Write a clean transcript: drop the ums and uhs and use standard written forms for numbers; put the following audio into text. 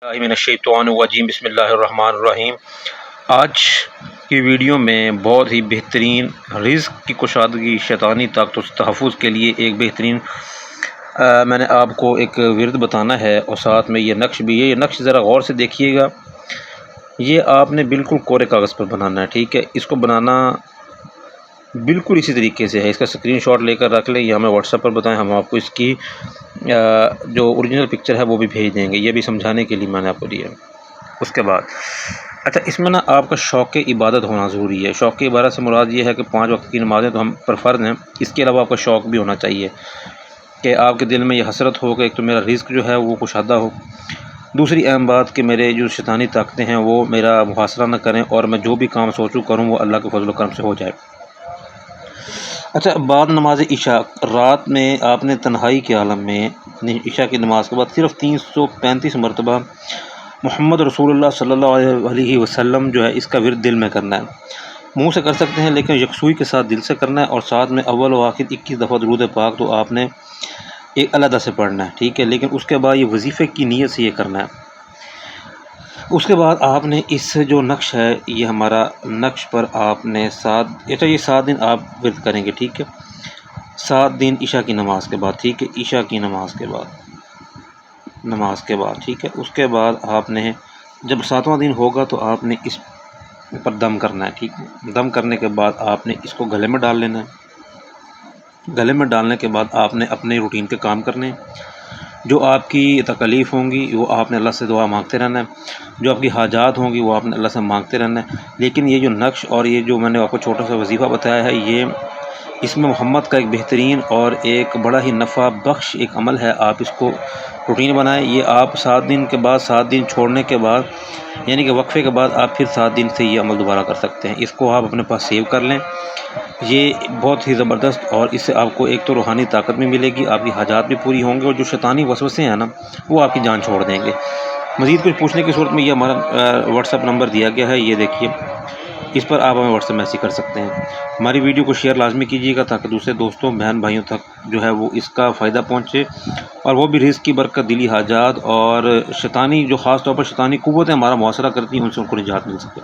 من الشیطان الرجیم بسم اللہ الرحمن الرحیم۔ آج کی ویڈیو میں بہت ہی بہترین رزق کی کشادگی، شیطانی طاقت و تحفظ کے لیے ایک بہترین میں نے آپ کو ایک ورد بتانا ہے، اور ساتھ میں یہ نقش بھی ہے۔ یہ نقش ذرا غور سے دیکھیے گا، یہ آپ نے بالکل کورے کاغذ پر بنانا ہے، ٹھیک ہے۔ اس کو بنانا بالکل اسی طریقے سے ہے، اس کا اسکرین شاٹ لے کر رکھ لیں یا ہمیں واٹس ایپ پر بتائیں، ہم آپ کو اس کی جو اوریجنل پکچر ہے وہ بھی بھیج دیں گے، یہ بھی سمجھانے کے لیے میں نے آپ کو دیا ہے۔ اس کے بعد اچھا، اس میں نا آپ کا شوق عبادت ہونا ضروری ہے۔ شوق عبادت سے مراد یہ ہے کہ 5 وقت کی نمازیں تو ہم پر فرض ہیں، اس کے علاوہ آپ کا شوق بھی ہونا چاہیے کہ آپ کے دل میں یہ حسرت ہو کہ ایک تو میرا رزق جو ہے وہ کشادہ ہو، دوسری اہم بات کہ میرے جو شیطانی طاقتیں ہیں وہ میرا محاصرہ نہ کریں، اور میں جو بھی کام سوچوں کروں وہ اللہ کے فضل و کرم سے ہو جائے۔ اچھا، بعد نماز عشاء رات میں آپ نے تنہائی کے عالم میں عشاء کی نماز کے بعد صرف 335 مرتبہ محمد رسول اللہ صلی اللہ علیہ وسلم جو ہے اس کا ورد دل میں کرنا ہے۔ منہ سے کر سکتے ہیں لیکن یکسوئی کے ساتھ دل سے کرنا ہے، اور ساتھ میں اول و آخر 21 دفعہ درود پاک تو آپ نے ایک علیحدہ سے پڑھنا ہے، ٹھیک ہے۔ لیکن اس کے بعد یہ وظیفے کی نیت سے یہ کرنا ہے۔ اس کے بعد آپ نے اس جو نقش ہے، یہ ہمارا نقش پر آپ نے 7 دن آپ ورد کریں گے، ٹھیک ہے۔ 7 دن عشاء کی نماز کے بعد، ٹھیک ہے، عشاء کی نماز کے بعد ٹھیک ہے۔ اس کے بعد آپ نے جب 7واں دن ہوگا تو آپ نے اس پر دم کرنا ہے، ٹھیک ہے۔ دم کرنے کے بعد آپ نے اس کو گلے میں ڈال لینا ہے۔ گلے میں ڈالنے کے بعد آپ نے اپنے روٹین کے کام کرنے ہیں، جو آپ کی تکلیف ہوں گی وہ آپ نے اللہ سے دعا مانگتے رہنا ہے، جو آپ کی حاجات ہوں گی وہ آپ نے اللہ سے مانگتے رہنا ہے۔ لیکن یہ جو نقش اور یہ جو میں نے آپ کو چھوٹا سا وظیفہ بتایا ہے، یہ اس میں محمد کا ایک بہترین اور ایک بڑا ہی نفع بخش ایک عمل ہے، آپ اس کو روٹین بنائیں۔ یہ آپ 7 دن کے بعد 7 دن چھوڑنے کے بعد یعنی کہ وقفے کے بعد آپ پھر 7 دن سے یہ عمل دوبارہ کر سکتے ہیں۔ اس کو آپ اپنے پاس سیو کر لیں، یہ بہت ہی زبردست، اور اس سے آپ کو ایک تو روحانی طاقت بھی ملے گی، آپ کی حاجات بھی پوری ہوں گی، اور جو شیطانی وسوسے ہیں نا وہ آپ کی جان چھوڑ دیں گے۔ مزید کچھ پوچھنے کی صورت میں یہ ہمارا واٹس ایپ نمبر دیا گیا ہے، یہ دیکھیے، اس پر آپ ہمیں واٹس ایپ میسیج کر سکتے ہیں۔ ہماری ویڈیو کو شیئر لازمی کیجیے گا تاکہ دوسرے دوستوں بہن بھائیوں تک جو ہے وہ اس کا فائدہ پہنچے، اور وہ بھی رزق کی برکت، دلی حاجات اور شیطانی جو خاص طور پر شیطانی قوتیں ہمارا محاصرہ کرتی ہیں ان سے ان کو نجات مل سکے۔